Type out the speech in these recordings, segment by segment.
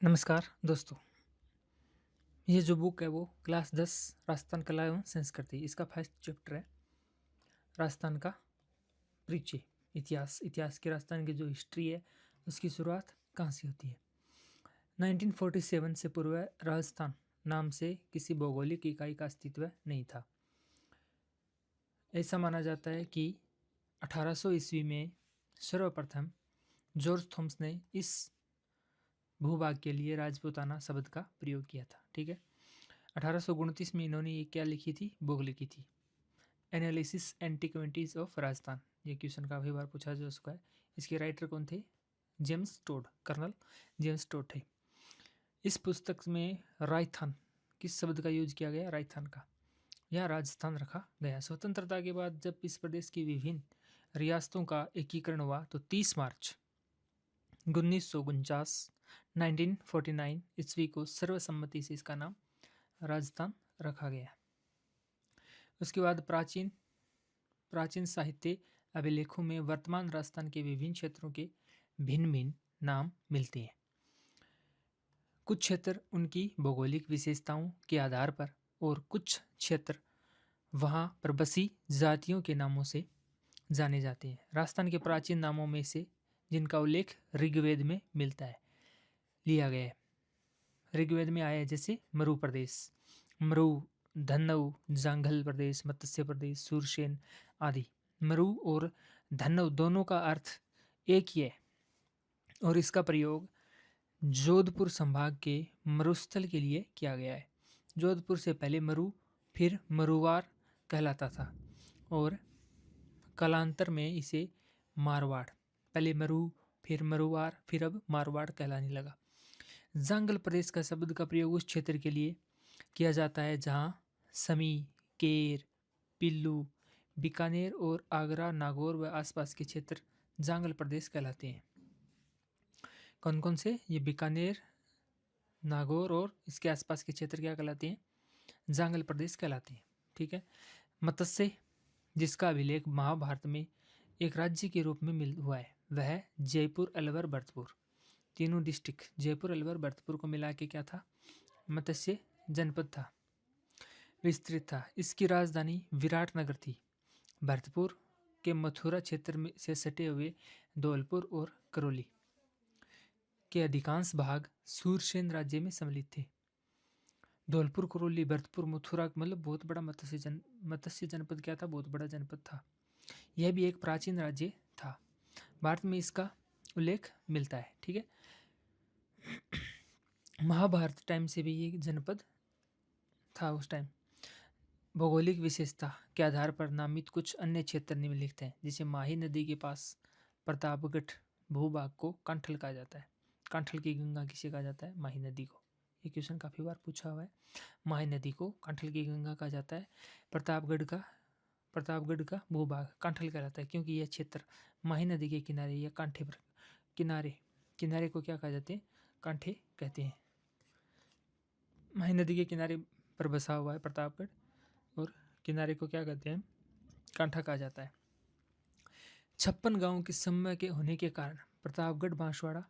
नमस्कार दोस्तों। ये जो बुक है वो क्लास 10 राजस्थान कला एवं संस्कृति इसका फर्स्ट चैप्टर है। राजस्थान का परिचय, इतिहास की राजस्थान की जो हिस्ट्री है उसकी शुरुआत कहाँ से होती है। 1947 से पूर्व राजस्थान नाम से किसी भौगोलिक इकाई का अस्तित्व नहीं था। ऐसा माना जाता है कि 1800 ईस्वी में सर्वप्रथम जॉर्ज थॉमस ने इस भूभाग के लिए राजपूताना शब्द का प्रयोग किया था। ठीक है। 1829 में इन्होंने ये क्या लिखी थी, बुक लिखी थी, एनालिसिस एंटिक्विटीज ऑफ राजस्थान। ये क्वेश्चन काफ़ी बार पूछा जा चुका है। इसके राइटर कौन थे? James Tod, colonel James Tod थे। इस पुस्तक में राजस्थान किस शब्द का यूज किया गया? राजस्थान का, या राजस्थान रखा गया। स्वतंत्रता के बाद जब इस प्रदेश की विभिन्न रियासतों का एकीकरण हुआ तो 30 मार्च 1949 1949 ईस्वी को सर्वसम्मति से इसका नाम राजस्थान रखा गया। उसके बाद प्राचीन प्राचीन साहित्य अभिलेखों में वर्तमान राजस्थान के विभिन्न क्षेत्रों के भिन्न भिन्न नाम मिलते हैं। कुछ क्षेत्र उनकी भौगोलिक विशेषताओं के आधार पर और कुछ क्षेत्र वहाँ पर बसी जातियों के नामों से जाने जाते हैं। राजस्थान के प्राचीन नामों में से जिनका उल्लेख ऋग्वेद में मिलता है, लिया गया है। ऋग्वेद में आया है जैसे मरु प्रदेश, मरु, धन्नव, जांघल प्रदेश, मत्स्य प्रदेश, सूरसेन आदि। मरु और धन्नव दोनों का अर्थ एक ही है और इसका प्रयोग जोधपुर संभाग के मरुस्थल के लिए किया गया है। जोधपुर से पहले मरु फिर मरुवार कहलाता था और कालांतर में इसे मारवाड़, पहले मरु फिर मरुवार फिर अब मारवाड़ कहलाने लगा। जांगल प्रदेश का शब्द का प्रयोग उस क्षेत्र के लिए किया जाता है जहाँ समी, केर, पिल्लू, बीकानेर और आगरा, नागौर व आसपास के क्षेत्र जांगल प्रदेश कहलाते हैं। कौन कौन से? ये बीकानेर, नागौर और इसके आसपास के क्षेत्र क्या कहलाते हैं? जांगल प्रदेश कहलाते हैं। ठीक है। मत्स्य, जिसका अभिलेख महाभारत में एक राज्य के रूप में मिल हुआ है, वह जयपुर, अलवर, भरतपुर, तीनों डिस्ट्रिक्ट जयपुर, अलवर, भरतपुर को मिला के क्या था? मत्स्य जनपद था, विस्तृत था। इसकी राजधानी विराटनगर थी। भरतपुर के मथुरा क्षेत्र में से सटे हुए धौलपुर और करौली के अधिकांश भाग सूरसेन राज्य में सम्मिलित थे। धौलपुर, करौली, भरतपुर, मथुरा मतलब बहुत बड़ा मत्स्य जनपद क्या था? बहुत बड़ा जनपद था। यह भी एक प्राचीन राज्य था। भारत में इसका उल्लेख मिलता है। ठीक है। महाभारत टाइम से भी ये जनपद था उस टाइम। भौगोलिक विशेषता के आधार पर नामित कुछ अन्य क्षेत्र निम्नलिखित हैं, जिसे माही नदी के पास प्रतापगढ़ भूभाग को कांठल कहा जाता है। कांठल की गंगा किसे कहा जाता है? माही नदी को। ये क्वेश्चन काफी बार पूछा हुआ है। माही नदी को कांठल की गंगा कहा जाता है। प्रतापगढ़ का भूभाग कांठल कहलाता है क्योंकि यह क्षेत्र माही नदी के किनारे या कांठे पर किनारे को क्या कहा जाते हैं? कांठे कहते हैं। माही नदी के किनारे पर बसा हुआ है प्रतापगढ़ और किनारे को क्या कहते हैं? कांठा कहा जाता है। 56 गांवों के समय के होने के कारण प्रतापगढ़ बांसवाड़ा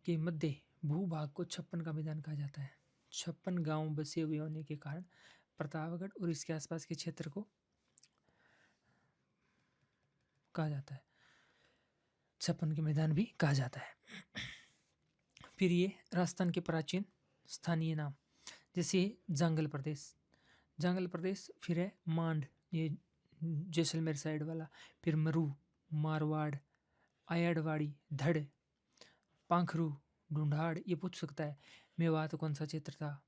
के मध्य भूभाग को 56 का मैदान कहा जाता है। 56 गांव बसे हुए होने के कारण प्रतापगढ़ और इसके आसपास के क्षेत्र को कहा जाता है, 56 के मैदान भी कहा जाता है। फिर ये राजस्थान के प्राचीन स्थानीय नाम, जैसे जांगल प्रदेश, फिर है मांड, ये जैसलमेर साइड वाला, फिर मरु, मारवाड़, आयड़वाड़ी, धड़, पांखरू, ढूंढाड़। ये पूछ सकता है। मेवात कौन सा क्षेत्र था?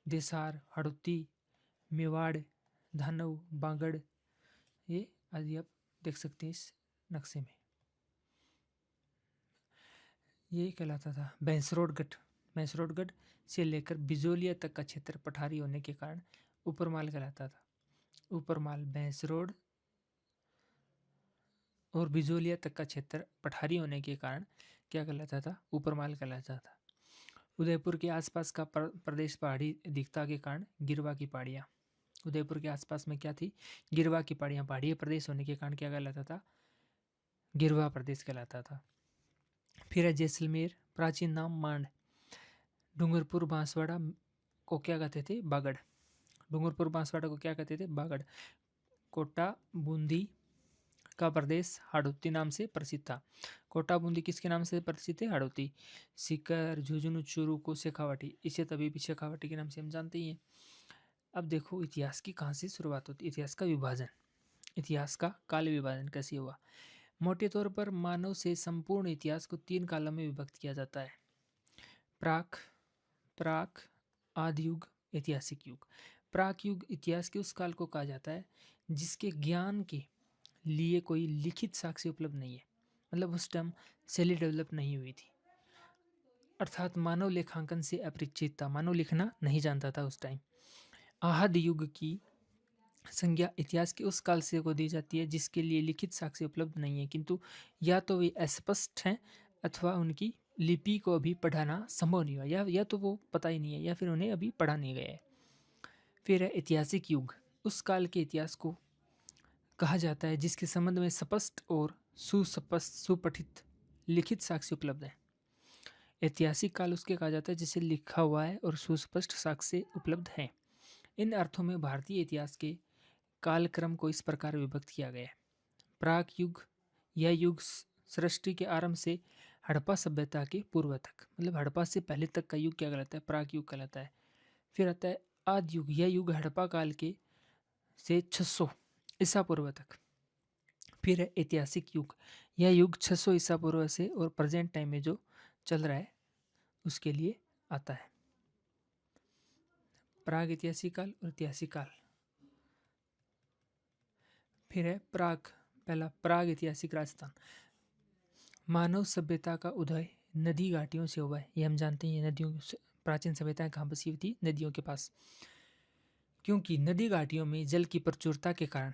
देसार, हड़ौती, मेवाड़, धानव, बांगड़, ये आदि आप देख सकते हैं इस नक्शे में। ये कहलाता था भैंसरोडगढ़ से लेकर बिजोलिया तक का क्षेत्र पठारी होने के कारण ऊपरमाल कहलाता था। ऊपरमाल, भैंसरोड और बिजोलिया तक का क्षेत्र पठारी होने के कारण क्या कहलाता था? ऊपरमाल कहलाता था। उदयपुर के आसपास का प्रदेश पहाड़ी दिखता के कारण गिरवा की पहाड़ियाँ। उदयपुर के आसपास में क्या थी? गिरवा की पहाड़ियाँ। पहाड़ीय प्रदेश होने के कारण क्या कहलाता था? गिरवा प्रदेश कहलाता था। फिर है जैसलमेर, प्राचीन नाम मांड, डूंगरपुर बांसवाड़ा को क्या कहते थे? बागड़। डूंगरपुर बांसवाड़ा को क्या कहते थे? बागड़। कोटा बूंदी का प्रदेश हाड़ौती नाम से प्रसिद्ध था। कोटा बूंदी किसके नाम से प्रसिद्ध है? हाड़ौती। सीकर, झुंझुनू, चूरू को शेखावाटी, इसे तभी भी शेखावाटी के नाम से हम जानते ही हैं। अब देखो इतिहास की कहाँ से शुरुआत होती है? इतिहास का विभाजन। इतिहास का काल विभाजन कैसे हुआ? मोटे तौर पर मानव से संपूर्ण इतिहास को 3 कालों में विभक्त किया जाता है। प्राक, प्राक, आदि युग, ऐतिहासिक युग। प्राक युग इतिहास के उस काल को कहा जाता है जिसके ज्ञान के लिए कोई लिखित साक्ष्य उपलब्ध नहीं है। मतलब उस टाइम शैली डेवलप नहीं हुई थी, अर्थात मानव लेखांकन से अपरिचित था, मानव लिखना नहीं जानता था उस टाइम। आहद युग की संज्ञा इतिहास के उस काल से को दी जाती है जिसके लिए लिखित साक्ष्य उपलब्ध नहीं है, किंतु या तो वे अस्पष्ट हैं अथवा उनकी लिपि को अभी पढ़ाना संभव नहीं हुआ, या तो वो पता ही नहीं है या फिर उन्हें अभी पढ़ा नहीं गया है। फिर है ऐतिहासिक युग। उस काल के इतिहास को कहा जाता है जिसके संबंध में स्पष्ट और सुस्पष्ट सुपठित लिखित साक्ष्य उपलब्ध है। ऐतिहासिक काल उसके कहा जाता है जिसे लिखा हुआ है और सुस्पष्ट साक्ष्य उपलब्ध है। इन अर्थों में भारतीय इतिहास के कालक्रम को इस प्रकार विभक्त किया गया है। प्राक युग, यह युग सृष्टि के आरंभ से हड़प्पा सभ्यता के पूर्व तक, मतलब हड़प्पा से पहले तक का युग क्या कहलाता है? प्राक युग कहलाता है। फिर आता है आदि युग, यह युग हड़प्पा काल के से 600 ईसा पूर्व तक। फिर है ऐतिहासिक युग, यह युग 600 ईसा पूर्व से और प्रेजेंट टाइम में जो चल रहा है उसके लिए आता है। प्राग ऐतिहासिक काल और ऐतिहासिक काल। फिर है प्राग, पहला प्राग ऐतिहासिक राजस्थान। मानव सभ्यता का उदय नदी घाटियों से हुआ है, ये हम जानते हैं। नदियों, प्राचीन सभ्यताएं कहाँ बसी हुई थी? नदियों के पास, क्योंकि नदी घाटियों में जल की प्रचुरता के कारण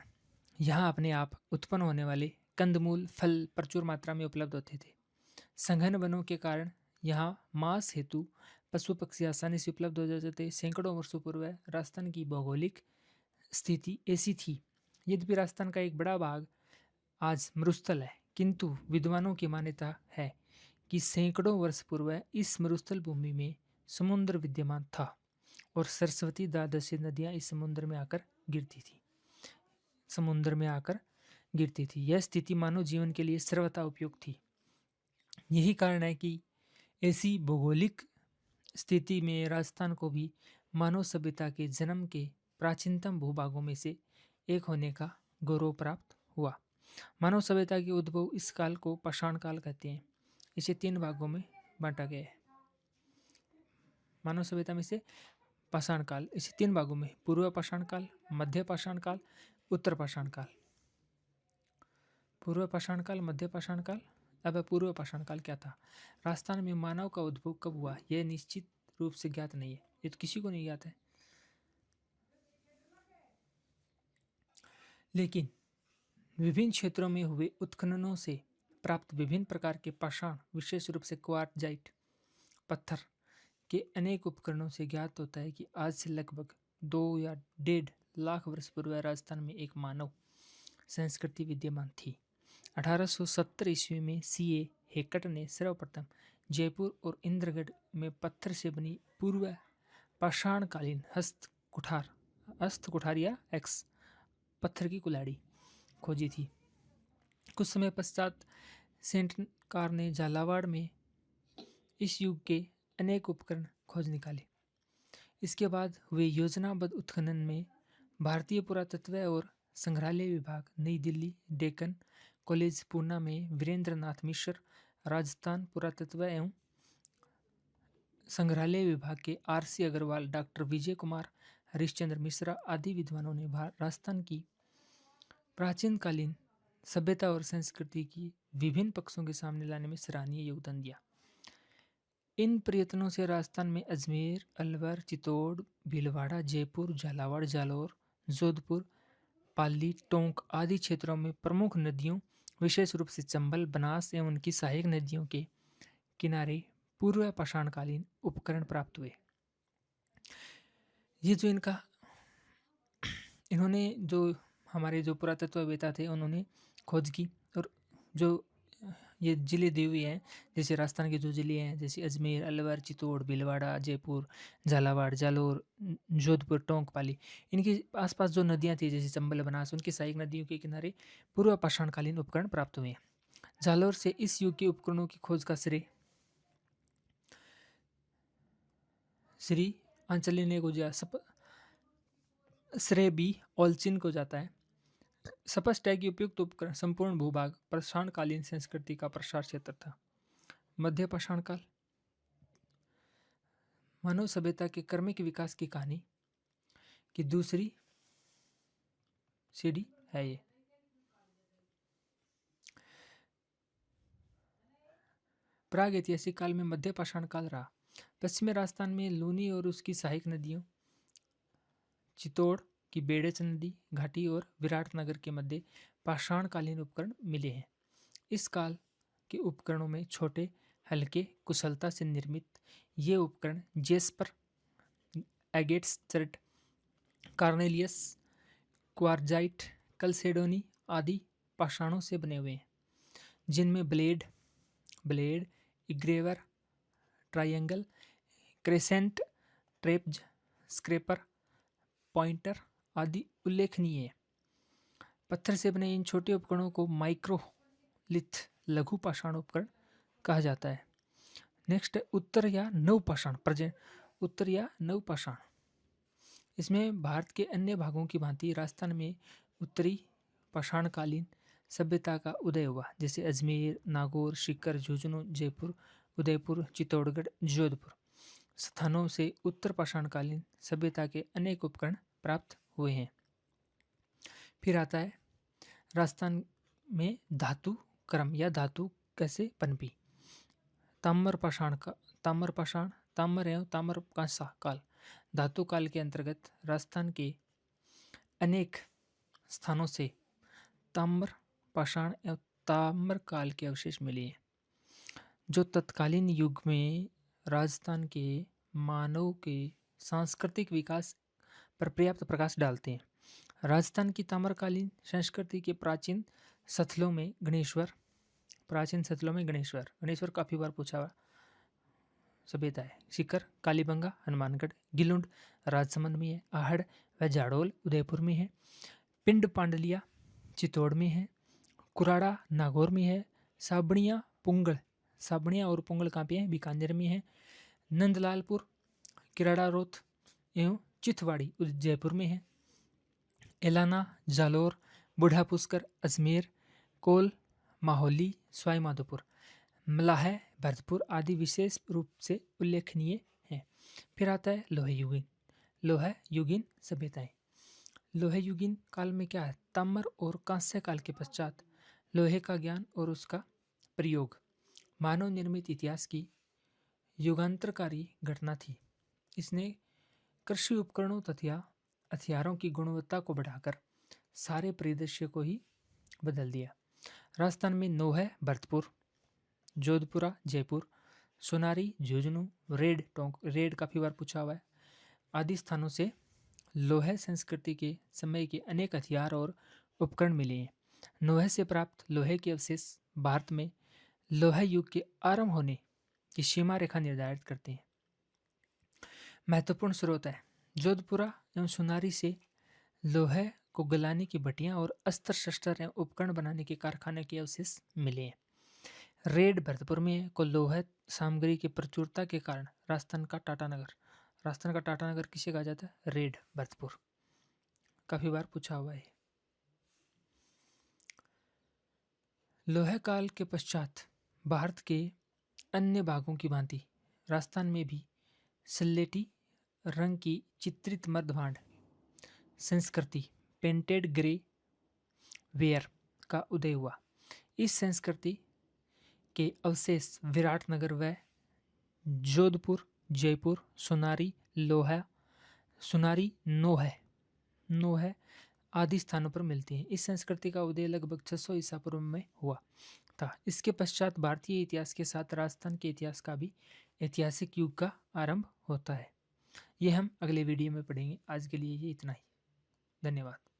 यहाँ अपने आप उत्पन्न होने वाले कंदमूल फल प्रचुर मात्रा में उपलब्ध होते थे। संघन वनों के कारण यहाँ मांस हेतु पशु पक्षी आसानी से उपलब्ध हो जाते थे। सैकड़ों वर्षों पूर्व राजस्थान की भौगोलिक स्थिति ऐसी थी, यद्यपि राजस्थान का एक बड़ा भाग आज मरुस्थल है, किंतु विद्वानों की मान्यता है कि सैकड़ों वर्ष पूर्व इस मरुस्थल भूमि में समुद्र विद्यमान था और सरस्वती द्वादशी नदियां इस समुद्र में आकर गिरती थी, समुद्र में आकर गिरती थी। यह स्थिति मानव जीवन के लिए सर्वथा उपयुक्त थी। यही कारण है कि ऐसी भौगोलिक स्थिति में राजस्थान को भी मानव सभ्यता के जन्म के प्राचीनतम भूभागों में से एक होने का गौरव प्राप्त हुआ। मानव सभ्यता के उद्भव इस काल को पाषाण काल कहते हैं। इसे 3 भागों में बांटा गया है। मानव सभ्यता में से पाषाण काल इसे 3 भागों में, पूर्व पाषाण काल, मध्य पाषाण काल, उत्तर पाषाण काल। पूर्व पाषाण काल, मध्य पाषाण काल। अब पूर्व पाषाण काल क्या था? राजस्थान में मानव का उद्भव कब हुआ यह निश्चित रूप से ज्ञात नहीं है, ये तो किसी को नहीं ज्ञात है। लेकिन विभिन्न क्षेत्रों में हुए उत्खननों से प्राप्त विभिन्न प्रकार के पाषाण, विशेष रूप से क्वार्टजाइट पत्थर के अनेक उपकरणों से ज्ञात होता है कि आज से लगभग 2 या 1.5 लाख वर्ष पूर्व राजस्थान में एक मानव संस्कृति विद्यमान थी। 1870 ईस्वी में सीए हेकट ने सर्वप्रथम जयपुर और इंद्रगढ़ में पत्थर से बनी पूर्व पाषाणकालीन हस्त कुठार या एक्स पत्थर की कुल्हाड़ी खोजी थी। कुछ समय पश्चात सेंट कार ने झालावाड़ में इस युग के अनेक उपकरण खोज निकाले। इसके बाद हुए योजनाबद्ध उत्खनन में भारतीय पुरातत्व और संग्रहालय विभाग, नई दिल्ली, डेक्कन कॉलेज पूना में वीरेंद्र नाथ मिश्र, राजस्थान पुरातत्व एवं संग्रहालय विभाग के आरसी अग्रवाल, डॉक्टर विजय कुमार, हरिश्चंद्र मिश्रा आदि विद्वानों ने राजस्थान की प्राचीनकालीन सभ्यता और संस्कृति की विभिन्न पक्षों के सामने लाने में सराहनीय योगदान दिया। इन प्रयत्नों से राजस्थान में अजमेर, अलवर, चित्तौड़, भीलवाड़ा, जयपुर, झालावाड़, जालौर, जोधपुर, पाली, टोंक आदि क्षेत्रों में प्रमुख नदियों, विशेष रूप से चंबल, बनास एवं उनकी सहायक नदियों के किनारे पूर्व पाषाणकालीन उपकरण प्राप्त हुए। ये जो इन्होंने जो हमारे जो पुरातत्ववेत्ता थे उन्होंने खोज की, और जो ये जिले दिए हुए हैं, जैसे राजस्थान के जो जिले हैं जैसे अजमेर, अलवर, चित्तौड़, भीलवाड़ा, जयपुर, झालावाड़, जालोर, जोधपुर, टोंक, पाली। इनके आसपास जो नदियां थी जैसे चंबल, बनास, उनकी सहायक नदियों के किनारे पूर्व पाषाणकालीन उपकरण प्राप्त हुए हैं। जालोर से इस युग के उपकरणों की खोज का श्री आंचल्य को श्रेय बी ओल्चिन को जाता है। स्पष्ट है कि उपयुक्त उपकरण संपूर्ण भूभाग पाषाणकालीन संस्कृति का प्रसार क्षेत्र था। मध्य पाषाण काल, मानव सभ्यता के क्रमिक विकास की कहानी की दूसरी सीढ़ी है ये। प्राग ऐतिहासिक काल में मध्य पाषाण काल रहा। पश्चिमी राजस्थान में लूनी और उसकी सहायक नदियों, चित्तौड़ की बेड़च नदी घाटी और विराटनगर के मध्य पाषाणकालीन उपकरण मिले हैं। इस काल के उपकरणों में छोटे, हल्के, कुशलता से निर्मित ये उपकरण jasper, agates, chert, carnelians, quartzite, chalcedony आदि पाषाणों से बने हुए हैं, जिनमें blade, engraver, triangle, crescent, trapeze, scraper, pointer आदि उल्लेखनीय है। पत्थर से बने इन छोटे उपकरणों को माइक्रोलिथ, लघु पाषाण उपकरण कहा जाता है। नेक्स्ट है उत्तर या नव पाषाण। इसमें भारत के अन्य भागों की भांति राजस्थान में उत्तरी पाषाणकालीन सभ्यता का उदय हुआ, जैसे अजमेर, नागौर, सीकर, झुंझुनू, जयपुर, उदयपुर, चित्तौड़गढ़, जोधपुर स्थानों से उत्तर पाषाणकालीन सभ्यता के अनेक उपकरण प्राप्त हुए हैं। फिर आता है राजस्थान में धातु क्रम या धातु कैसे पनपी। ताम्र एवं ताम्रकांसा काल। धातु काल के अंतर्गत राजस्थान के अनेक स्थानों से ताम्र पाषाण एवं ताम्र काल के अवशेष मिले हैं, जो तत्कालीन युग में राजस्थान के मानव के सांस्कृतिक विकास पर पर्याप्त प्रकाश डालते हैं। राजस्थान की ताम्रकालीन संस्कृति के प्राचीन स्थलों में गणेश्वर काफी बार पूछा हुआ सभ्यता है। सीकर, कालीबंगा, हनुमानगढ़, गिलुंड राजसमंद में है। आहड़ व जाडोल उदयपुर में है। पिंड पांडलिया चित्तौड़ में है। कुराड़ा नागौर में है। साबणिया और पुंगल कहाँ पे है? बीकानेर में है। नंदलालपुर, किराड़ारोथ एवं चिथवाड़ी जयपुर में है। एलाना, जालोर, बूढ़ा पुष्कर, अजमेर, कोल, माहौली, सवाई माधोपुर, मलाह, भरतपुर आदि विशेष रूप से उल्लेखनीय हैं। फिर आता है लोह युगीन सभ्यताएं। लोह युगीन काल में क्या है? ताम्र और कांस्य काल के पश्चात लोहे का ज्ञान और उसका प्रयोग मानव निर्मित इतिहास की युगांतरकारी घटना थी। इसने कृषि उपकरणों तथा हथियारों की गुणवत्ता को बढ़ाकर सारे परिदृश्य को ही बदल दिया। राजस्थान में नोह, भरतपुर, जोधपुरा, जयपुर, सोनारी, झुंझुनू, रेड काफी बार पूछा हुआ है, आदि स्थानों से लोह संस्कृति के समय के अनेक हथियार और उपकरण मिले हैं। नोह से प्राप्त लोहे के अवशेष भारत में लोह युग के आरंभ होने की सीमा रेखा निर्धारित करते हैं। महत्वपूर्ण स्रोत है जोधपुरा एवं सोनारी से लोहे को गलाने की भट्टियां और अस्त्र शस्त्र एवं उपकरण बनाने के कारखाने के अवशेष मिले हैं। रेड भरतपुर में को लोह सामग्री की प्रचुरता के कारण राजस्थान का टाटानगर किसे कहा जाता है? रेड भरतपुर। काफी बार पूछा हुआ है। लोह काल के पश्चात भारत के अन्य भागों की भांति राजस्थान में भी सल्लेटी रंग की चित्रित मर्दभांड संस्कृति, पेंटेड ग्रे वेयर का उदय हुआ। इस संस्कृति के अवशेष विराटनगर व जोधपुर, जयपुर, नोह आदि स्थानों पर मिलती हैं। इस संस्कृति का उदय लगभग 600 ईसा पूर्व में हुआ था। इसके पश्चात भारतीय इतिहास के साथ राजस्थान के इतिहास का भी ऐतिहासिक युग का आरंभ होता है। ये हम अगले वीडियो में पढ़ेंगे। आज के लिए ये इतना ही। धन्यवाद।